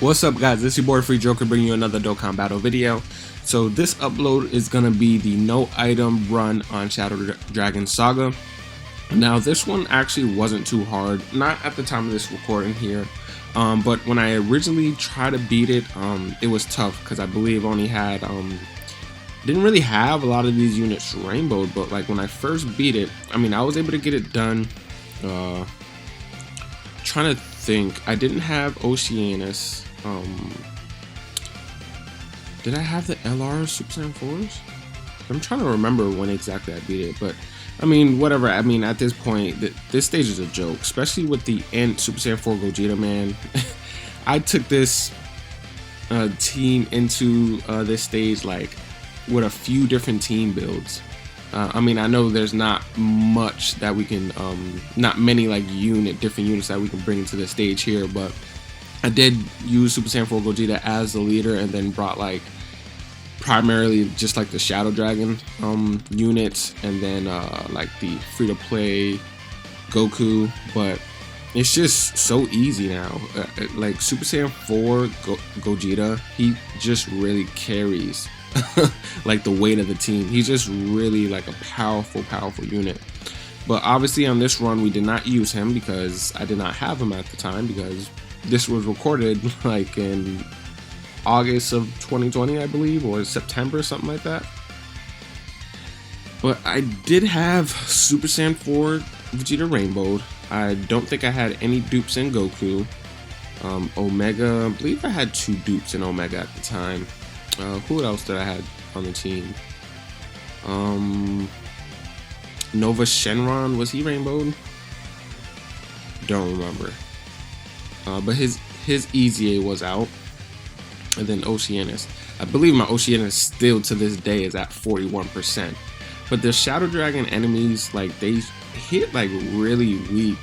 What's up, guys? This is your boy Free Joker bringing you another Dokkan battle video. So this upload is gonna be the no item run on Shadow Dragon Saga. Now this one actually wasn't too hard, not at the time of this recording here, but when I originally tried to beat it, it was tough because I believe only had didn't really have a lot of these units rainbowed. But like when I first beat it, I mean, I was able to get it done. Trying to think, I didn't have Oceanus. Did I have the LR Super Saiyan 4s? I'm trying to remember when exactly I beat it, but I mean, whatever. I mean, at this point, this stage is a joke, especially with the Ent Super Saiyan 4 Gogeta, man. I took this team into this stage like with a few different team builds. I mean, I know there's not much that we can, not many like different units that we can bring into the stage here, but I did use Super Saiyan 4 Gogeta as the leader, and then brought like primarily just like the Shadow Dragon units, and then like the free-to-play Goku. But it's just so easy now. Like Super Saiyan 4 Gogeta, he just really carries like the weight of the team. He's just really like a powerful unit. But obviously on this run we did not use him because I did not have him at the time, because this was recorded like in August of 2020, I believe, or September, something like that. But I did have Super Saiyan 4 Vegeta Rainbowed. I don't think I had any dupes in Goku. Omega, I believe I had 2 dupes in Omega at the time. Who else did I have on the team? Nova Shenron, was he rainbowed? Don't remember. But his EZA was out. And then Oceanus. I believe my Oceanus still to this day is at 41%. But the Shadow Dragon enemies, like, they hit like really weak.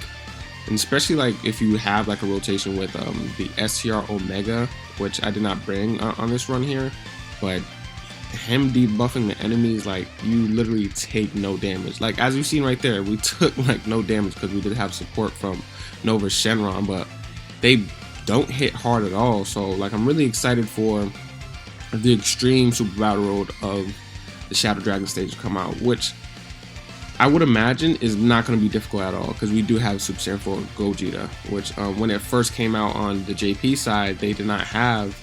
And especially like if you have like a rotation with the STR Omega, which I did not bring on this run here, but him debuffing the enemies, like, you literally take no damage. Like as you've seen right there, we took like no damage because we did have support from Nova Shenron, but they don't hit hard at all. So like I'm really excited for the Extreme Super Battle Road of the Shadow Dragon stage to come out, which I would imagine is not going to be difficult at all, because we do have Super Saiyan 4 Gogeta, which when it first came out on the JP side, they did not have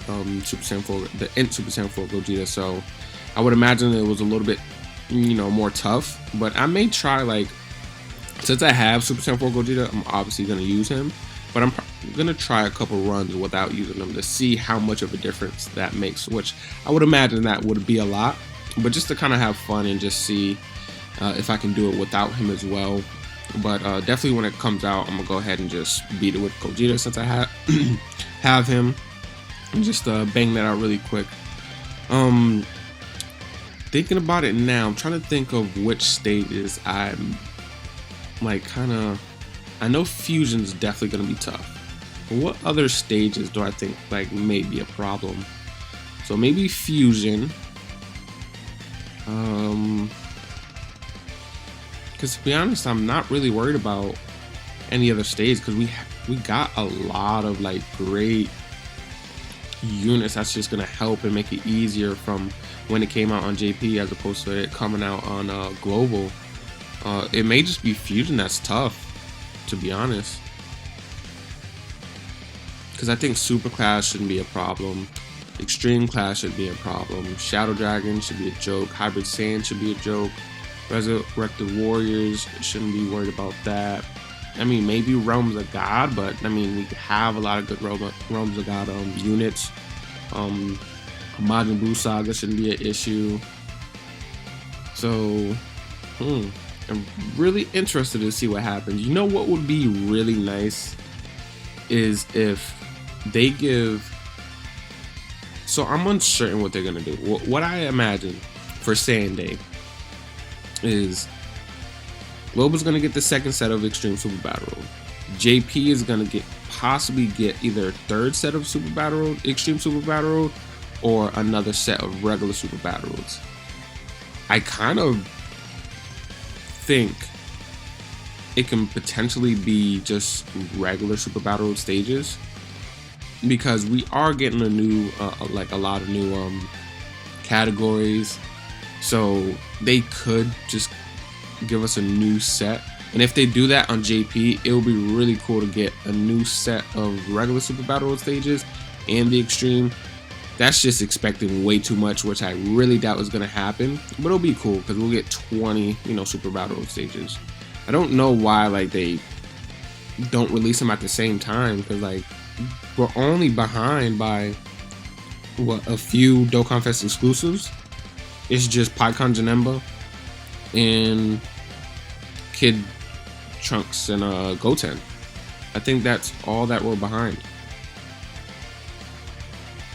Super Saiyan 4, the Ent Super Saiyan 4 Gogeta. So I would imagine it was a little bit, more tough. But I may try, like, since I have Super Saiyan 4 Gogeta, I'm obviously going to use him. But I'm going to try a couple runs without using them to see how much of a difference that makes, which I would imagine that would be a lot. But just to kind of have fun and just see if I can do it without him as well. But definitely when it comes out, I'm going to go ahead and just beat it with Gogeta since I have him. And just bang that out really quick. Thinking about it now, I'm trying to think of which stages I'm like I know Fusion's definitely going to be tough. But what other stages do I think like may be a problem? So maybe Fusion. Because to be honest, I'm not really worried about any other stage, because we got a lot of like great units that's just gonna help and make it easier from when it came out on JP as opposed to it coming out on Global. It may just be Fusion that's tough, to be honest, because I think Super Class shouldn't be a problem. Extreme Class should be a problem. Shadow Dragon should be a joke. Hybrid Saiyan should be a joke. Resurrected Warriors, shouldn't be worried about that. I mean, maybe Realms of God, but I mean, we have a lot of good Realms of God units. Majin Buu Saga shouldn't be an issue. So, I'm really interested to see what happens. You know what would be really nice is if they give. So I'm uncertain what they're gonna do. What I imagine for Saiyan Day is Global's gonna get the second set of Extreme Super Battle Road. JP is gonna possibly get either a third set of Super Battle Road, Extreme Super Battle Road, or another set of regular Super Battle Roads. I kind of think it can potentially be just regular Super Battle Road stages. because we are getting a new like a lot of new categories, so they could just give us a new set. And if they do that on JP, it would be really cool to get a new set of regular Super Battle Road stages and the Extreme. That's just expecting way too much, which I really doubt is going to happen. But it'll be cool because we'll get 20, Super Battle Road stages. I don't know why like they don't release them at the same time, because like we're only behind by a few Dokkan Fest exclusives. It's just PyCon Janemba and Kid Trunks and Goten. I think that's all that we're behind.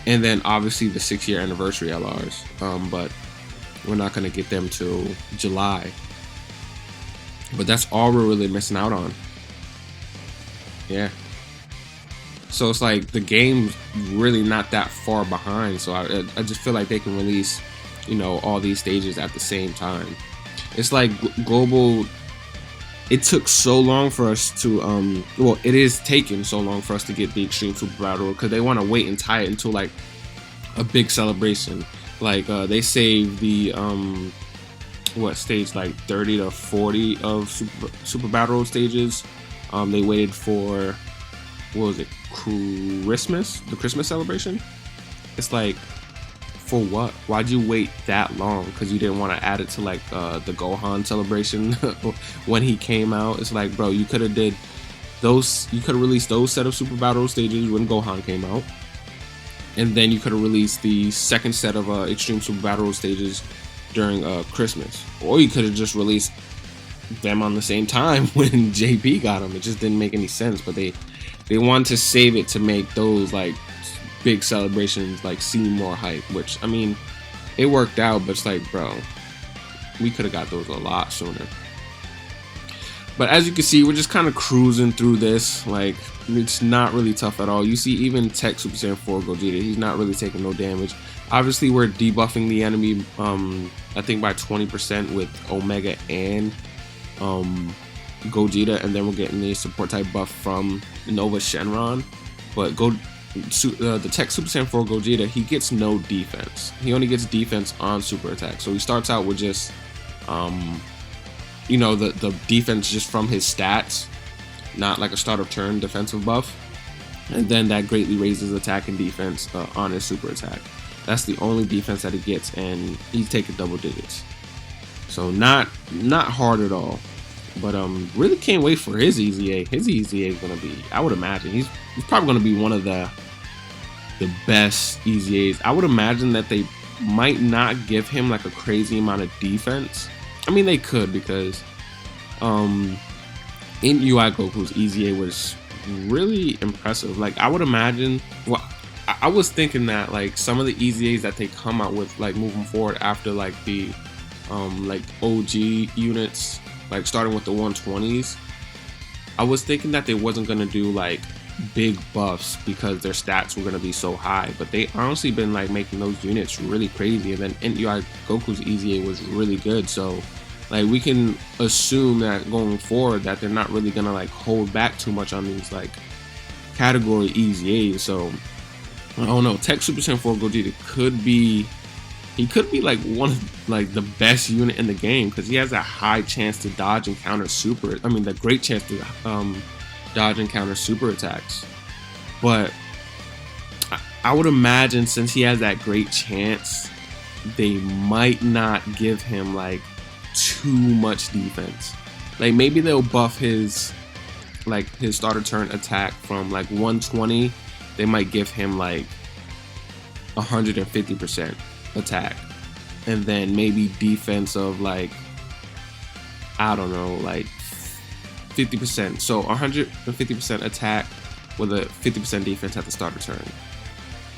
And then obviously the 6-year anniversary LRs, but we're not going to get them till July. But that's all we're really missing out on. Yeah. So it's like the game's really not that far behind. So I just feel like they can release, all these stages at the same time. It's like global. It took so long for us to, it is taking so long for us to get the Extreme Super Battle, because they want to wait and tie it into like a big celebration. Like they saved the, stage like 30 to 40 of Super Battle Road stages. They waited for, Christmas? The Christmas celebration? It's like, for what? Why'd you wait that long? Because you didn't want to add it to like the Gohan celebration when he came out. It's like, bro, you could have did those. You could have released those set of Super Battle stages when Gohan came out, and then you could have released the second set of Extreme Super Battle stages during Christmas, or you could have just released them on the same time when JP got them. It just didn't make any sense. But they wanted to save it to make those like big celebrations like seem more hype, which I mean it worked out, but it's like, bro, we could have got those a lot sooner. But as you can see, we're just kind of cruising through this. Like, it's not really tough at all. You see even Tech Super Saiyan 4 Gogeta, he's not really taking no damage. Obviously we're debuffing the enemy I think by 20% with Omega and Gogeta, and then we're getting the support type buff from Nova Shenron. But the Tech Super Saiyan 4 Gogeta, he gets no defense. He only gets defense on super attack. So he starts out with just, the defense just from his stats, not like a start of turn defensive buff. And then that greatly raises attack and defense on his super attack. That's the only defense that he gets, and he's taking double digits. So not hard at all. But really can't wait for his EZA. His EZA is gonna be, I would imagine, he's probably gonna be one of the best EZAs. I would imagine that they might not give him like a crazy amount of defense. I mean, they could, because in UI Goku's EZA was really impressive. Like, I would imagine, I was thinking that like some of the EZAs that they come out with like moving forward after like the like OG units, like starting with the 120s, I was thinking that they wasn't gonna do like big buffs because their stats were gonna be so high, but they honestly been like making those units really crazy. And then UI Goku's EZA was really good, so like we can assume that going forward that they're not really gonna like hold back too much on these like category EZAs. So I don't know, Tech Super Saiyan 4 Gogeta could be like one of like the best unit in the game, because he has a high chance to dodge and counter the great chance to dodge and counter super attacks. But I would imagine, since he has that great chance, they might not give him like too much defense. Like maybe they'll buff his starter turn attack from like 120. They might give him like 150% attack, and then maybe defense of like, I don't know, like 50%. So 150% attack with a 50% defense at the starter turn.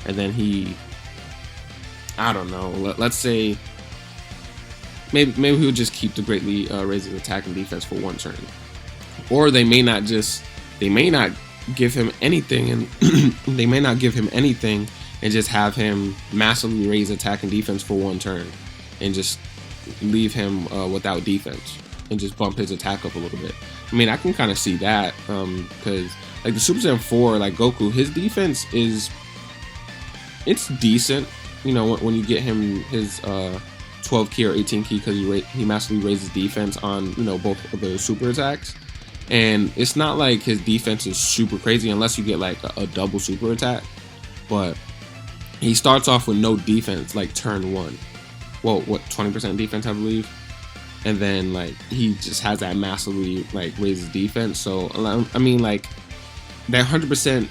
And then he, I don't know, let's say maybe he'll just keep the greatly raising attack and defense for one turn. Or they may not give him anything, and they may not give him anything and just have him massively raise attack and defense for one turn and just leave him without defense and just bump his attack up a little bit. I mean, I can kind of see that, because like the Super Saiyan 4, like Goku, his defense is, it's decent. You know, when you get him his 12 key or 18 key, because he massively raises defense on, you know, both of the super attacks. And it's not like his defense is super crazy unless you get like a double super attack. But he starts off with no defense like turn 1. Well, what, 20% defense, I believe. And then like he just has that massively like raises defense. So I mean, like that 100%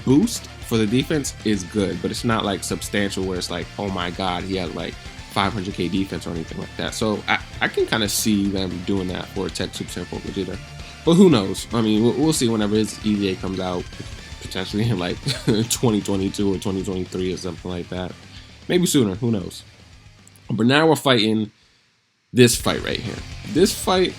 boost for the defense is good, but it's not like substantial where it's like, oh my god, he has like 500k defense or anything like that. So I can kind of see them doing that for a Tech Super Saiyan 4 Vegeta. But who knows? I mean, we'll see whenever his EVA comes out, potentially in like 2022 or 2023 or something like that. Maybe sooner, who knows? But now we're fighting this fight right here. This fight,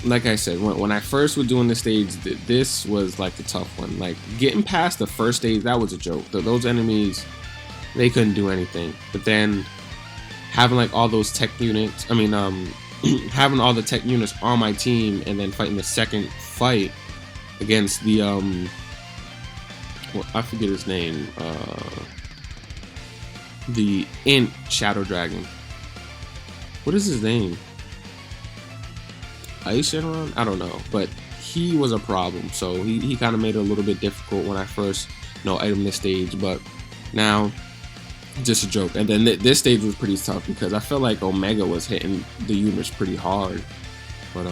like I said, when I first was doing this stage, this was like the tough one. Like getting past the first stage, that was a joke. Those enemies, they couldn't do anything. But then having like all those tech units, having all the tech units on my team, and then fighting the second fight against the well, I forget his name, the Int Shadow Dragon. What is his name? Ice Shenron? I don't know, but he was a problem. So he kind of made it a little bit difficult when I first, item this stage. But now, just a joke. And then this stage was pretty tough because I felt like Omega was hitting the units pretty hard. But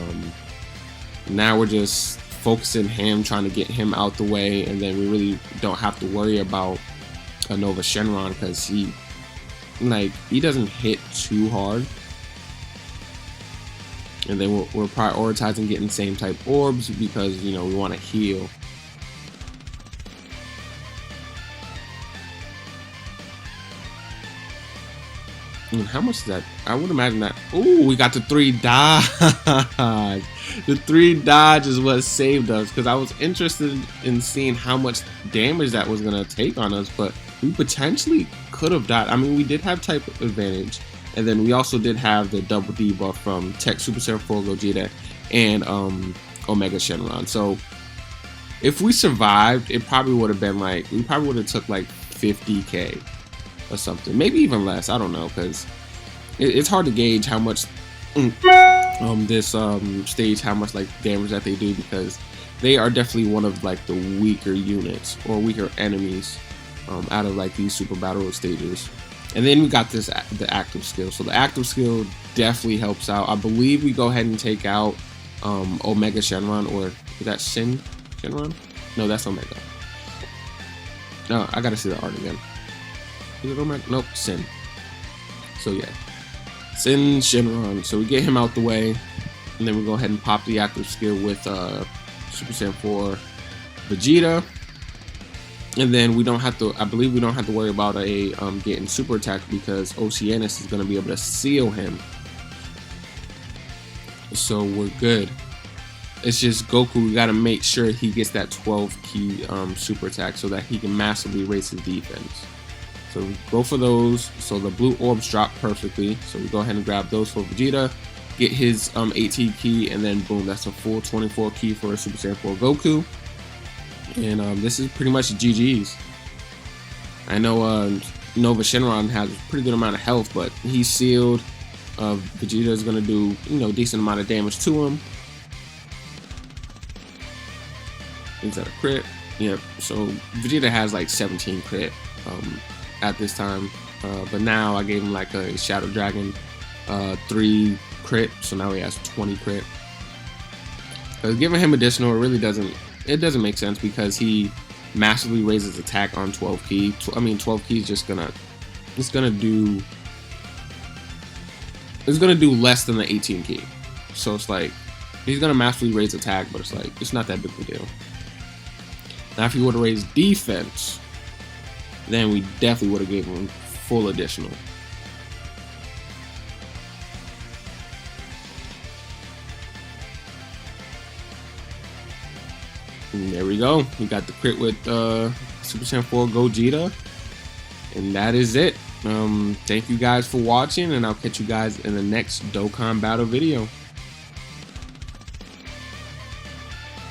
now we're just focusing him, trying to get him out the way, and then we really don't have to worry about a Nova Shenron because he doesn't hit too hard. And then we're prioritizing getting same type orbs because, we want to heal. And how much is that? I would imagine that. Ooh, we got the 3 dodge. The 3 dodge is what saved us, because I was interested in seeing how much damage that was going to take on us, but we potentially could have died. I mean, we did have type advantage. And then we also did have the double debuff from Tech Super Saiyan 4 Gogeta and Omega Shenron. So if we survived, it probably would have been like, we probably would have took like 50k or something. Maybe even less. I don't know, because it's hard to gauge how much this stage, how much like damage that they do, because they are definitely one of like the weaker units or weaker enemies out of like these super battle stages. And then we got the active skill. So the active skill definitely helps out. I believe we go ahead and take out Omega Shenron, or is that Shenron? No, that's Omega. No, I gotta see the art again. Is it Omega? Nope, Sin. So yeah, Sin Shenron. So we get him out the way, and then we go ahead and pop the active skill with Super Saiyan 4 Vegeta. And then we don't have to, I believe we don't have to worry about a getting super attack, because Oceanus is going to be able to seal him. So we're good. It's just Goku, we got to make sure he gets that 12 key super attack so that he can massively raise his defense. So we go for those. So the blue orbs drop perfectly. So we go ahead and grab those for Vegeta, get his 18 key, and then boom, that's a full 24 key for a Super Saiyan 4 Goku. And this is pretty much GG's. I know Nova Shenron has a pretty good amount of health, but he's sealed. Vegeta is going to do, decent amount of damage to him. Is that a crit? Yep. So Vegeta has like 17 crit at this time. But now I gave him like a Shadow Dragon 3 crit. So now he has 20 crit. Because giving him additional, it doesn't make sense, because he massively raises attack on 12 key. 12 key is just it's gonna do less than the 18 key. So it's like he's gonna massively raise attack, but it's not that big of a deal. Now if he would have raised defense, then we definitely would have given him full additional. And there we go. We got the crit with Super Saiyan 4 Gogeta. And that is it. Thank you guys for watching, and I'll catch you guys in the next Dokkan battle video.